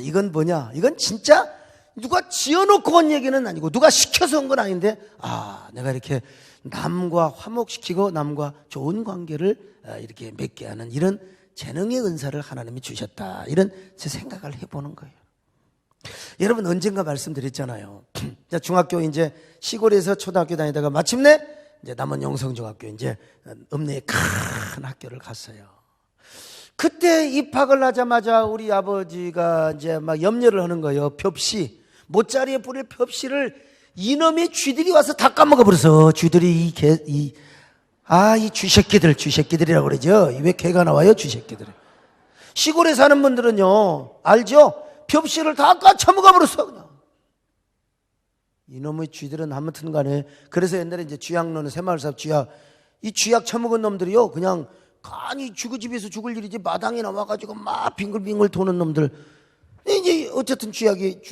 이건 뭐냐, 이건 진짜 누가 지어놓고 온 얘기는 아니고 누가 시켜서 온 건 아닌데, 내가 이렇게 남과 화목시키고 남과 좋은 관계를 이렇게 맺게 하는 이런 재능의 은사를 하나님이 주셨다, 이런 제 생각을 해보는 거예요. 여러분, 언젠가 말씀드렸잖아요. 중학교 이제 시골에서 초등학교 다니다가 마침내 이제 남원 영성중학교 이제 읍내에 큰 학교를 갔어요. 그때 입학을 하자마자 우리 아버지가 이제 막 염려를 하는 거예요. 벽시, 모짜리에 뿌릴 벽시를 이놈의 쥐들이 와서 다 까먹어 버려서, 쥐들이 이 쥐새끼들이라고 그러죠. 왜 개가 나와요? 쥐새끼들. 시골에 사는 분들은요, 알죠? 벽시를 다 까쳐먹어 버렸어, 그냥. 이놈의 쥐들은 아무튼 간에 그래서 옛날에 이제 쥐약로는 새마을사업 쥐약 이 쥐약 처먹은 놈들이요 그냥 간이 쥐고집에서 죽을 일이지 마당에 나와가지고 막 빙글빙글 도는 놈들 이제 어쨌든 쥐약이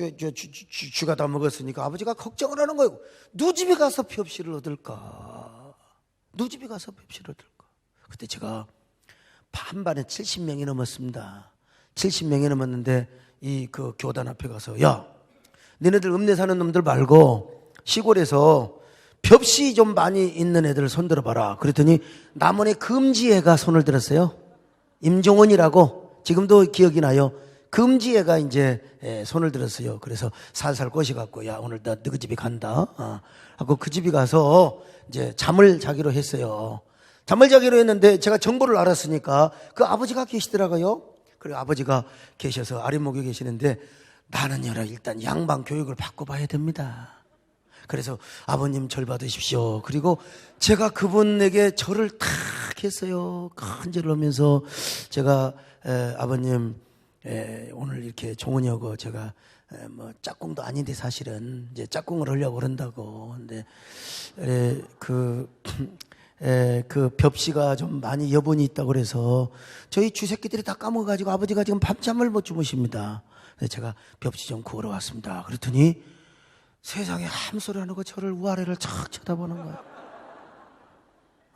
쥐가 다 먹었으니까 아버지가 걱정을 하는 거예요. 누집에 가서 폐업시를 얻을까? 누집에 가서 폐업시를 얻을까? 그때 제가 반반에 70명이 넘었습니다. 70명이 넘었는데 이 그 교단 앞에 가서 야 너네들 읍내 사는 놈들 말고 시골에서 벽시 좀 많이 있는 애들 손 들어봐라. 그랬더니 남원의 금지애가 손을 들었어요. 임종원이라고 지금도 기억이 나요. 금지애가 이제 손을 들었어요. 그래서 살살 꼬셔갖고 야 오늘 나 너희 집에 간다. 하고 그 집에 가서 이제 잠을 자기로 했어요. 잠을 자기로 했는데 제가 정보를 알았으니까 그 아버지가 계시더라고요. 그리고 아버지가 계셔서 아랫목에 계시는데 나는요 일단 양방 교육을 받고 봐야 됩니다. 그래서 아버님 절 받으십시오. 그리고 제가 그분에게 절을 탁 했어요. 큰 절을 하면서 제가 아버님 오늘 이렇게 종원이하고 제가 뭐 짝꿍도 아닌데 사실은 이제 짝꿍을 하려고 그런다고. 근데 그 벽시가 좀 많이 여분이 있다고 그래서 저희 주새끼들이 다 까먹어가지고 아버지가 지금 밤잠을 못 주무십니다. 그래서 제가 벽시 좀 구하러 왔습니다. 그랬더니 세상에 함소리 안 하고 저를 우아래를 착 쳐다보는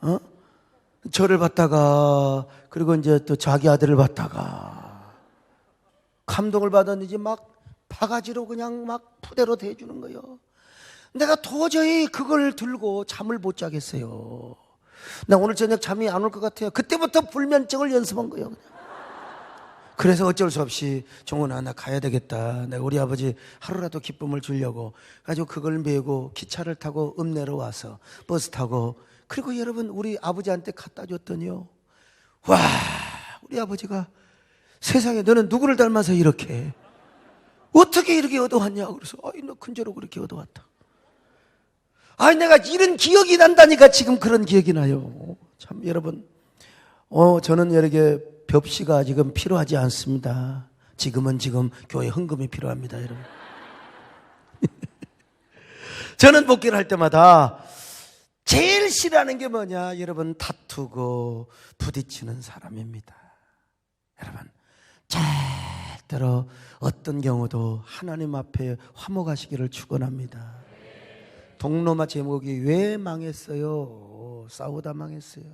거야. 저를 봤다가 그리고 이제 또 자기 아들을 봤다가 감동을 받았는지 막 바가지로 그냥 막 푸대로 대주는 거예요. 내가 도저히 그걸 들고 잠을 못 자겠어요. 나 오늘 저녁 잠이 안 올 것 같아요. 그때부터 불면증을 연습한 거예요. 그냥. 그래서 어쩔 수 없이 종원아 나 가야 되겠다. 내가 우리 아버지 하루라도 기쁨을 주려고 가지고 그걸 메고 기차를 타고 읍내로 와서 버스 타고 그리고 여러분 우리 아버지한테 갖다 줬더니요. 와 우리 아버지가 세상에 너는 누구를 닮아서 이렇게 어떻게 이렇게 얻어왔냐. 그래서 아이 너 큰저로 그렇게 얻어왔다. 아니 내가 이런 기억이 난다니까 지금 그런 기억이 나요. 참 여러분 저는 여러게 벽시가 지금 필요하지 않습니다. 지금 교회 헌금이 필요합니다, 여러분. 저는 목회를 할 때마다 제일 싫어하는 게 뭐냐, 여러분 다투고 부딪히는 사람입니다. 여러분 절대로 어떤 경우도 하나님 앞에 화목하시기를 축원합니다. 동로마 제목이 왜 망했어요? 싸우다 망했어요.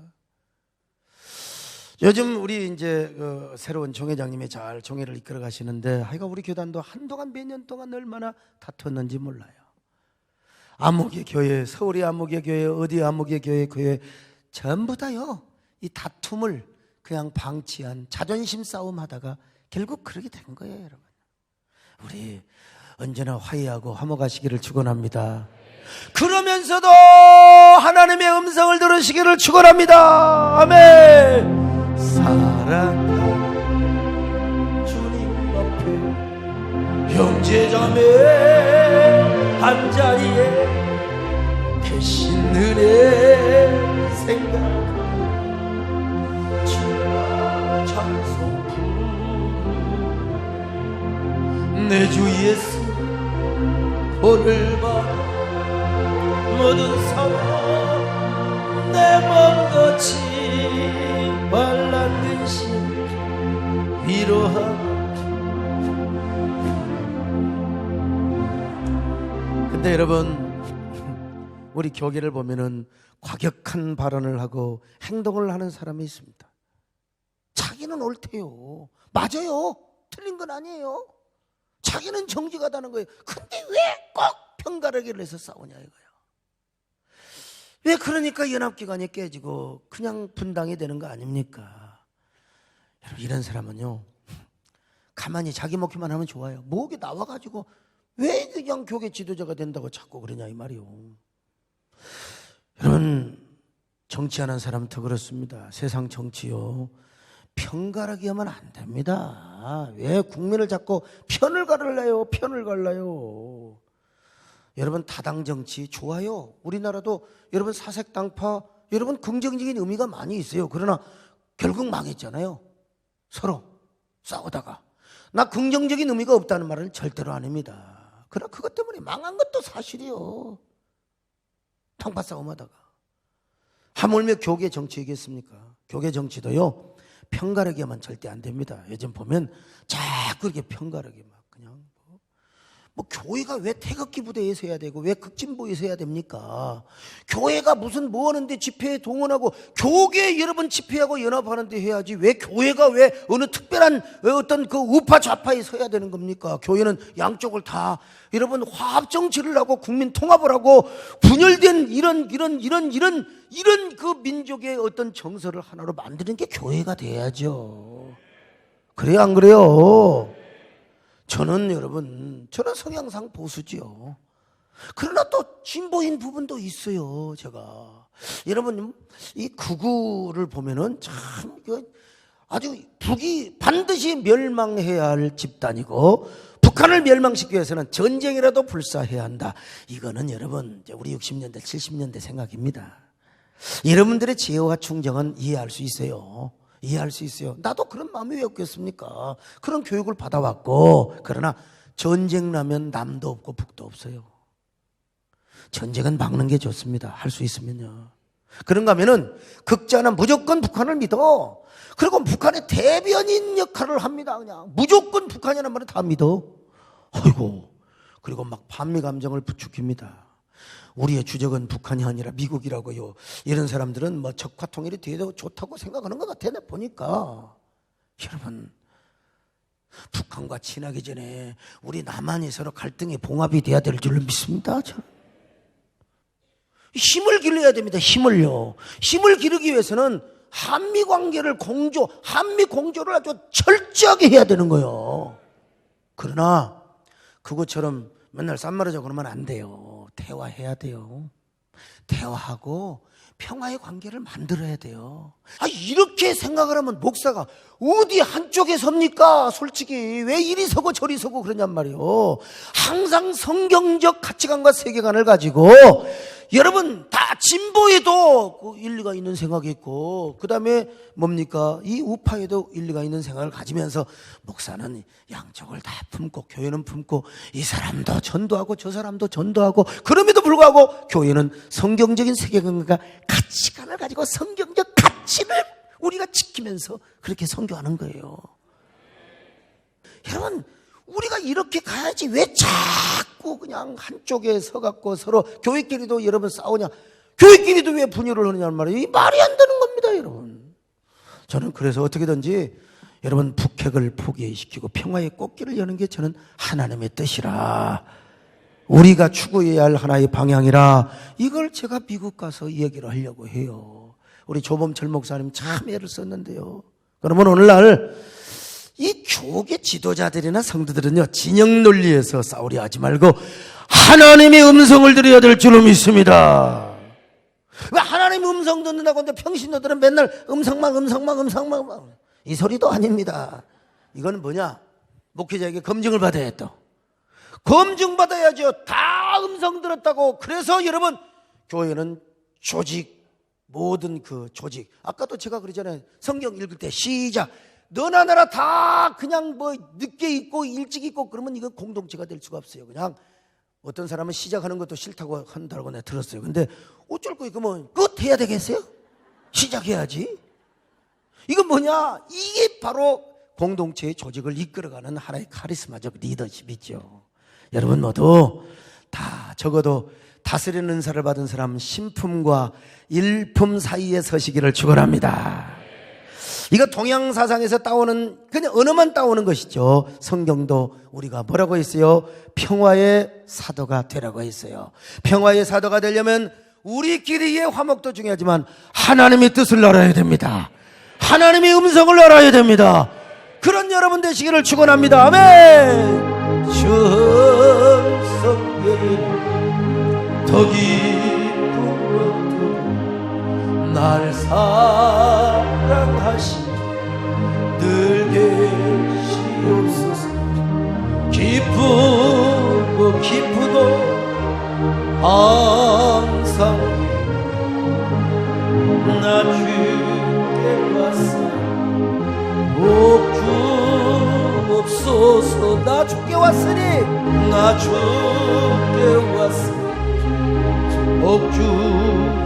요즘 우리 이제 새로운 종회장님이 잘 종회를 이끌어 가시는데 하여간 우리 교단도 한동안 몇 년 동안 얼마나 다퉜는지 몰라요. 안목의 교회, 서울의 안목의 교회, 어디 안목의 교회 전부 다요 이 다툼을 그냥 방치한 자존심 싸움 하다가 결국 그렇게 된 거예요, 여러분. 우리 언제나 화해하고 화목하시기를 축원합니다. 그러면서도 하나님의 음성을 들으시기를 축원합니다. 아멘. 사랑하는 주님 앞에 형제자매 한자리에 대신 은혜 생각하며 주와 찬송 부르 내 주 예수 오늘 밤 모든 사랑 내 맘같이 말란 근심 위로하라. 근데 여러분 우리 교계를 보면은 과격한 발언을 하고 행동을 하는 사람이 있습니다. 자기는 옳대요. 맞아요. 틀린 건 아니에요. 자기는 정직하다는 거예요. 근데 왜 꼭 편가르기를 해서 싸우냐 이거예요. 왜 그러니까 연합기관이 깨지고 그냥 분당이 되는 거 아닙니까? 여러분 이런 사람은요 가만히 자기 먹기만 하면 좋아요. 목에 나와가지고 왜 그냥 교계 지도자가 된다고 자꾸 그러냐 이 말이요. 여러분 정치하는 사람도 그렇습니다. 세상 정치요 편가르기 하면 안 됩니다. 왜 국민을 자꾸 편을 갈라요? 여러분 다당 정치 좋아요. 우리나라도 여러분 사색당파 여러분 긍정적인 의미가 많이 있어요. 그러나 결국 망했잖아요. 서로 싸우다가. 나 긍정적인 의미가 없다는 말은 절대로 안 합니다. 그러나 그것 때문에 망한 것도 사실이요. 탕파싸움하다가. 하물며 교계 정치이겠습니까? 교계 정치도요, 편가르기만 절대 안 됩니다. 요즘 보면 자꾸 이렇게 편가르기 막 그냥 뭐 교회가 왜 태극기 부대에서 해야 되고 왜 극진보에서 해야 됩니까? 교회가 무슨 뭐 하는데 집회에 동원하고 교계 여러분 집회하고 연합하는데 해야지 왜 교회가 왜 어느 특별한 어떤 그 우파 좌파에 서야 되는 겁니까? 교회는 양쪽을 다 여러분 화합 정치를 하고 국민 통합을 하고 분열된 이런 그 민족의 어떤 정서를 하나로 만드는 게 교회가 돼야죠. 그래요, 안 그래요? 저는 여러분, 저는 성향상 보수지요. 그러나 또 진보인 부분도 있어요, 제가. 여러분, 이 극우를 보면은 참, 아주 북이 반드시 멸망해야 할 집단이고, 북한을 멸망시키기 위해서는 전쟁이라도 불사해야 한다. 이거는 여러분, 우리 60년대, 70년대 생각입니다. 여러분들의 지혜와 충정은 이해할 수 있어요. 이해할 수 있어요. 나도 그런 마음이 왜 없겠습니까? 그런 교육을 받아왔고, 그러나 전쟁 나면 남도 없고 북도 없어요. 전쟁은 막는 게 좋습니다. 할 수 있으면요. 그런가 하면은 극자는 무조건 북한을 믿어. 그리고 북한의 대변인 역할을 합니다. 그냥 무조건 북한이라는 말을 다 믿어. 아이고, 그리고 막 반미 감정을 부추깁니다. 우리의 주적은 북한이 아니라 미국이라고요. 이런 사람들은 뭐 적화 통일이 되어도 좋다고 생각하는 것 같아. 내가 보니까. 여러분, 북한과 친하기 전에 우리 남한이 서로 갈등의 봉합이 돼야 될 줄로 믿습니다. 저는. 힘을 길러야 됩니다. 힘을요. 힘을 기르기 위해서는 한미 관계를 한미 공조를 아주 철저하게 해야 되는 거예요. 그러나 그것처럼 맨날 쌈말하자고 그러면 안 돼요. 대화해야 돼요. 대화하고 평화의 관계를 만들어야 돼요. 이렇게 생각을 하면 목사가 어디 한쪽에 섭니까? 솔직히 왜 이리 서고 저리 서고 그러냔 말이에요. 항상 성경적 가치관과 세계관을 가지고 여러분 다 진보에도 그 일리가 있는 생각이 있고 그 다음에 뭡니까? 이 우파에도 일리가 있는 생각을 가지면서 목사는 양쪽을 다 품고 교회는 품고 이 사람도 전도하고 저 사람도 전도하고 그럼에도 불구하고 교회는 성경적인 세계관과 가치관을 가지고 성경적 가치를 우리가 지키면서 그렇게 선교하는 거예요. 여러분 우리가 이렇게 가야지 왜 자꾸 그냥 한쪽에 서갖고 서로 교회끼리도 여러분 싸우냐, 교회끼리도 왜 분열을 하느냐는 말이에요. 이 말이 안 되는 겁니다, 여러분. 저는 그래서 어떻게든지 여러분 북핵을 포기시키고 평화의 꽃길을 여는 게 저는 하나님의 뜻이라, 우리가 추구해야 할 하나의 방향이라, 이걸 제가 미국 가서 얘기를 하려고 해요. 우리 조범철 목사님 참 애를 썼는데요. 그러면 오늘날 이 교계 지도자들이나 성도들은요, 진영 논리에서 싸우려 하지 말고 하나님의 음성을 들어야 될 줄로 믿습니다. 왜 하나님의 음성 듣는다고 하는데 평신도들은 맨날 음성만 이 소리도 아닙니다. 이거는 뭐냐? 목회자에게 검증을 받아야 또. 검증받아야죠. 다 음성 들었다고. 그래서 여러분 교회는 조직, 모든 그 조직, 아까도 제가 그러잖아요. 성경 읽을 때 시작, 너나 나나 다 그냥 뭐 늦게 있고 일찍 있고 그러면 이거 공동체가 될 수가 없어요. 그냥 어떤 사람은 시작하는 것도 싫다고 한다고 내가 들었어요. 근데 어쩔 거 이거 뭐 끝해야 되겠어요? 시작해야지. 이건 뭐냐? 이게 바로 공동체의 조직을 이끌어가는 하나의 카리스마적 리더십이죠. 여러분 모두 다 적어도 다스리는 은사를 받은 사람 신품과 일품 사이에 서시기를 축원합니다. 이거 동양 사상에서 따오는 그냥 언어만 따오는 것이죠. 성경도 우리가 뭐라고 했어요? 평화의 사도가 되라고 했어요. 평화의 사도가 되려면 우리끼리의 화목도 중요하지만 하나님의 뜻을 알아야 됩니다. 하나님의 음성을 알아야 됩니다. 그런 여러분 되시기를 축원합니다. 아멘. 천성에 더 기쁘고 날 사랑하시 늘 계시옵소서. 기쁘고 기쁘도 항상 나 주께 왔사 옥 주옵소서. 주옵소서. 나 죽게 왔으니 나 죽게 왔으니 복 주시옵소서.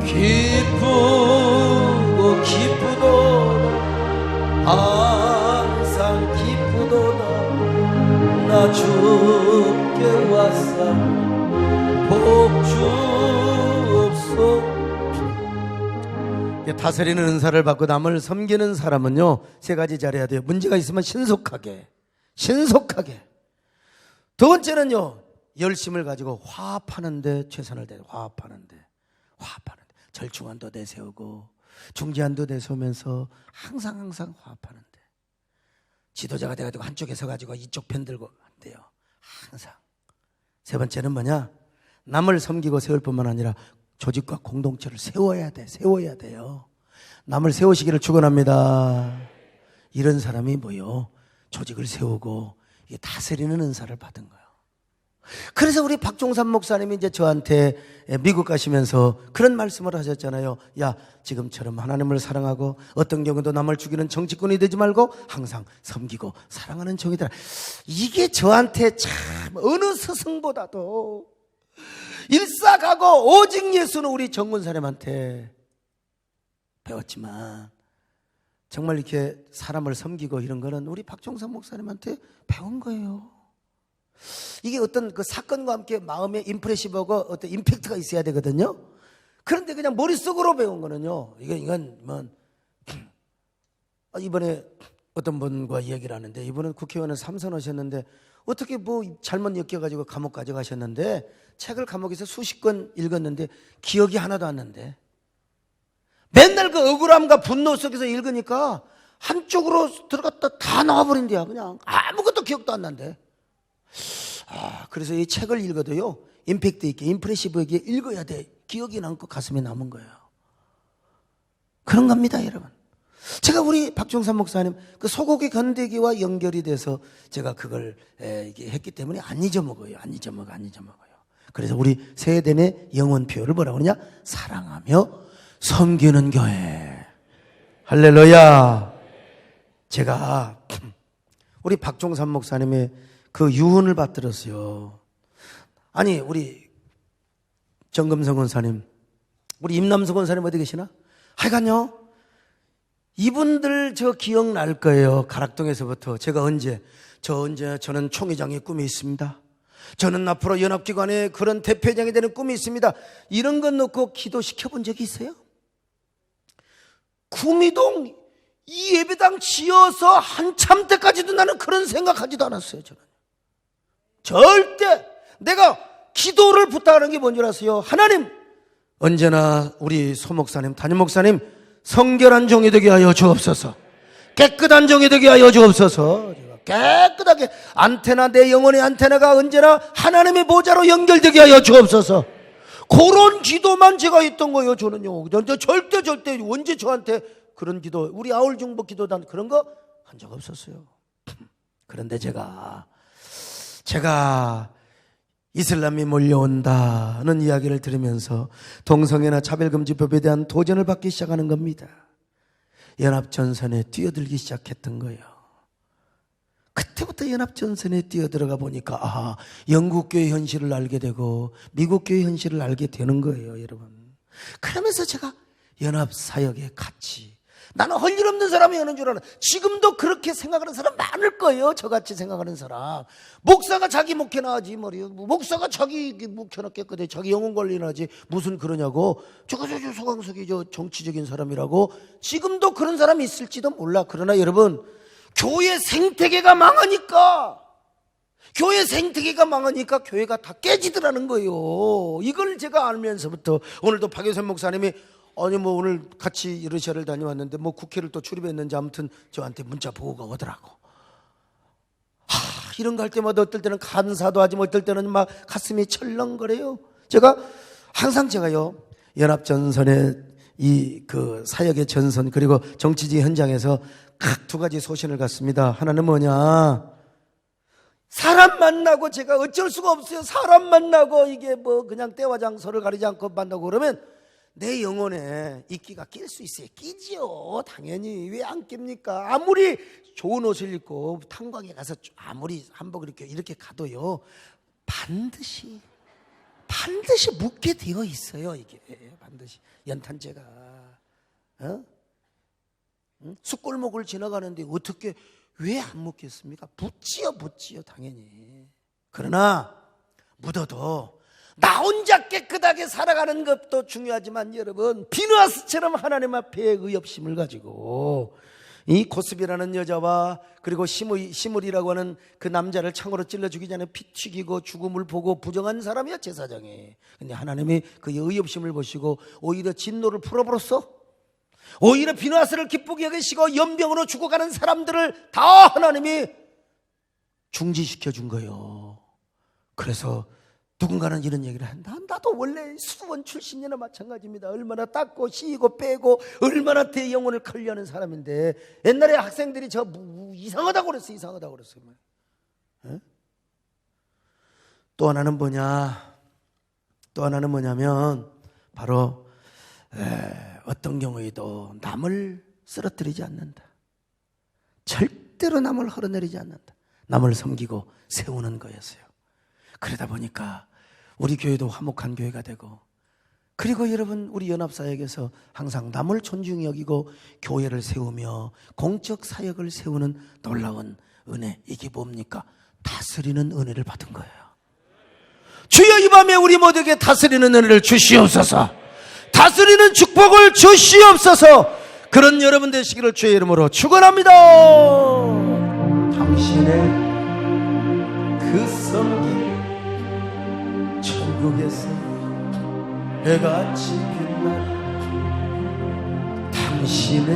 기쁘고 기쁘도다 항상 기쁘도다 나 죽게 왔사니 복 주옵소서. 다스리는 은사를 받고 남을 섬기는 사람은요, 세 가지 잘해야 돼요. 문제가 있으면 신속하게. 두 번째는요, 열심을 가지고 화합하는데 최선을 다해. 화합하는데 절충안도 내세우고 중재안도 내세우면서 항상 화합하는데, 지도자가 돼가지고 한쪽에 서가지고 이쪽 편 들고 안 돼요. 항상. 세 번째는 뭐냐? 남을 섬기고 세울 뿐만 아니라 조직과 공동체를 세워야 돼요. 남을 세우시기를 축원합니다. 이런 사람이 뭐요? 조직을 세우고 다스리는 은사를 받은 거예요. 그래서 우리 박종산 목사님이 이제 저한테 미국 가시면서 그런 말씀을 하셨잖아요. 야, 지금처럼 하나님을 사랑하고 어떤 경우도 남을 죽이는 정치꾼이 되지 말고 항상 섬기고 사랑하는 종이다. 이게 저한테 참 어느 스승보다도 일사가고 오직 예수는 우리 정군사님한테 배웠지만, 정말 이렇게 사람을 섬기고 이런 거는 우리 박종산 목사님한테 배운 거예요. 이게 어떤 그 사건과 함께 마음에 임프레시브하고 어떤 임팩트가 있어야 되거든요. 그런데 그냥 머릿속으로 배운 거는요, 이건 뭐 이번에 어떤 분과 얘기를 하는데, 이분은 국회의원을 3선 하셨는데 어떻게 뭐 잘못 엮여가지고 감옥 가져가셨는데, 책을 감옥에서 수십 권 읽었는데 기억이 하나도 안 나는데, 맨날 그 억울함과 분노 속에서 읽으니까 한쪽으로 들어갔다 다 나와버린대요. 그냥 아무것도 기억도 안 난대. 그래서 이 책을 읽어도요, 임팩트 있게, 임프레시브하게 읽어야 돼. 기억이 남고 가슴에 남은 거예요. 그런 겁니다, 여러분. 제가 우리 박종산 목사님 그 소고기 건더기와 연결이 돼서 제가 그걸 이게 했기 때문에 안 잊어먹어요. 그래서 우리 세대내 영혼표를 뭐라고 그러냐? 사랑하며 섬기는 교회. 할렐루야. 제가 우리 박종산 목사님의 그 유언을 받들었어요. 아니, 우리 정금성 권사님, 우리 임남성 권사님 어디 계시나? 하여간요, 이분들 저 기억날 거예요. 가락동에서부터 제가 저는 총회장의 꿈이 있습니다. 저는 앞으로 연합기관의 그런 대표장이 되는 꿈이 있습니다. 이런 것 놓고 기도시켜 본 적이 있어요? 구미동 이 예배당 지어서 한참 때까지도 나는 그런 생각하지도 않았어요. 저는 절대 내가 기도를 부탁하는 게 뭔 줄 아세요? 하나님, 언제나 우리 소목사님, 담임 목사님 성결한 종이 되게 하여 주옵소서. 깨끗한 종이 되게 하여 주옵소서. 깨끗하게 안테나, 내 영혼의 안테나가 언제나 하나님의 보좌로 연결되게 하여 주옵소서. 그런 기도만 제가 했던 거예요. 저는요, 절대 언제 저한테 그런 기도, 우리 아울중복 기도단 그런 거 한 적 없었어요. 그런데 제가 이슬람이 몰려온다는 이야기를 들으면서 동성애나 차별금지법에 대한 도전을 받기 시작하는 겁니다. 연합전선에 뛰어들기 시작했던 거예요. 그때부터 연합전선에 뛰어들어가 보니까 영국교회 현실을 알게 되고 미국교회 현실을 알게 되는 거예요, 여러분. 그러면서 제가 연합사역에 같이, 나는 할 일 없는 사람이 하는 줄 아는, 지금도 그렇게 생각하는 사람 많을 거예요. 저같이 생각하는 사람. 목사가 자기 목회나 하지 말이에요. 목사가 자기 목회나 깨끗해, 자기 영혼 관리나 하지 무슨 그러냐고. 저 소강석이 정치적인 사람이라고. 지금도 그런 사람이 있을지도 몰라. 그러나 여러분, 교회 생태계가 망하니까 교회가 다 깨지더라는 거예요. 이걸 제가 알면서부터 오늘도 박효선 목사님이 오늘 같이 러시아를 다녀왔는데 국회를 또 출입했는지 아무튼 저한테 문자 보고가 오더라고. 이런 거 할 때마다 어떨 때는 감사도 하지, 어떨 때는 막 가슴이 철렁거려요. 항상 제가요, 연합전선의 그 사역의 전선, 그리고 정치적 현장에서 각 두 가지 소신을 갖습니다. 하나는 뭐냐? 사람 만나고 제가 어쩔 수가 없어요. 사람 만나고 이게 뭐 그냥 때와 장소를 가리지 않고 만나고 그러면 내 영혼에 이끼가 낄 수 있어요. 끼지요. 당연히. 왜 안 낍니까? 아무리 좋은 옷을 입고 탄광에 가서 아무리 한복 이렇게 가도요. 반드시 묻게 되어 있어요. 이게 반드시 연탄재가. 어? 응? 숯골목을 지나가는데 어떻게 왜 안 묻겠습니까? 묻지요 당연히. 그러나 묻어도 나 혼자 깨끗하게 살아가는 것도 중요하지만 여러분, 비누아스처럼 하나님 앞에 의협심을 가지고 이 고스비라는 여자와 그리고 시므리라고 하는 그 남자를 창으로 찔러 죽이지 않은 피 튀기고 죽음을 보고 부정한 사람이야 제사장이. 근데 하나님이 그 의협심을 보시고 오히려 진노를 풀어버렸어. 오히려 비누아스를 기쁘게 여기시고 연병으로 죽어가는 사람들을 다 하나님이 중지시켜 준 거예요. 그래서 누군가는 이런 얘기를 한다. 나도 원래 수원 출신이나 마찬가지입니다. 얼마나 닦고 씌고 빼고 얼마나 내 영혼을 관리하는 사람인데 옛날에 학생들이 저 이상하다고 그랬어요. 이상하다고 그랬어요. 에? 또 하나는 뭐냐면 바로 어떤 경우에도 남을 쓰러뜨리지 않는다. 절대로 남을 흘러내리지 않는다. 남을 섬기고 세우는 거였어요. 그러다 보니까 우리 교회도 화목한 교회가 되고, 그리고 여러분 우리 연합사역에서 항상 남을 존중히 여기고 교회를 세우며 공적 사역을 세우는 놀라운 은혜, 이게 뭡니까? 다스리는 은혜를 받은 거예요. 주여 이 밤에 우리 모두에게 다스리는 은혜를 주시옵소서. 다스리는 축복을 주시옵소서. 그런 여러분 되시기를 주의 이름으로 축원합니다. 당신의 그 섬김 천국에서 해같이 빛나리. 당신의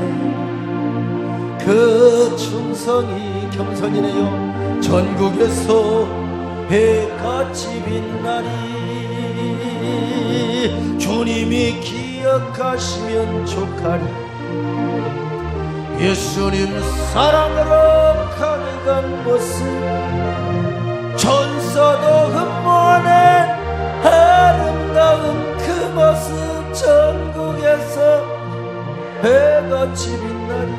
그 충성이 겸손이네요. 전국에서 해같이 빛나리. 주님이 기억하시면 좋가리. 예수님 사랑으로 가득한 모습, 천사도 흠모하는 아름다운 그 모습, 전국에서 해같이 빛나리.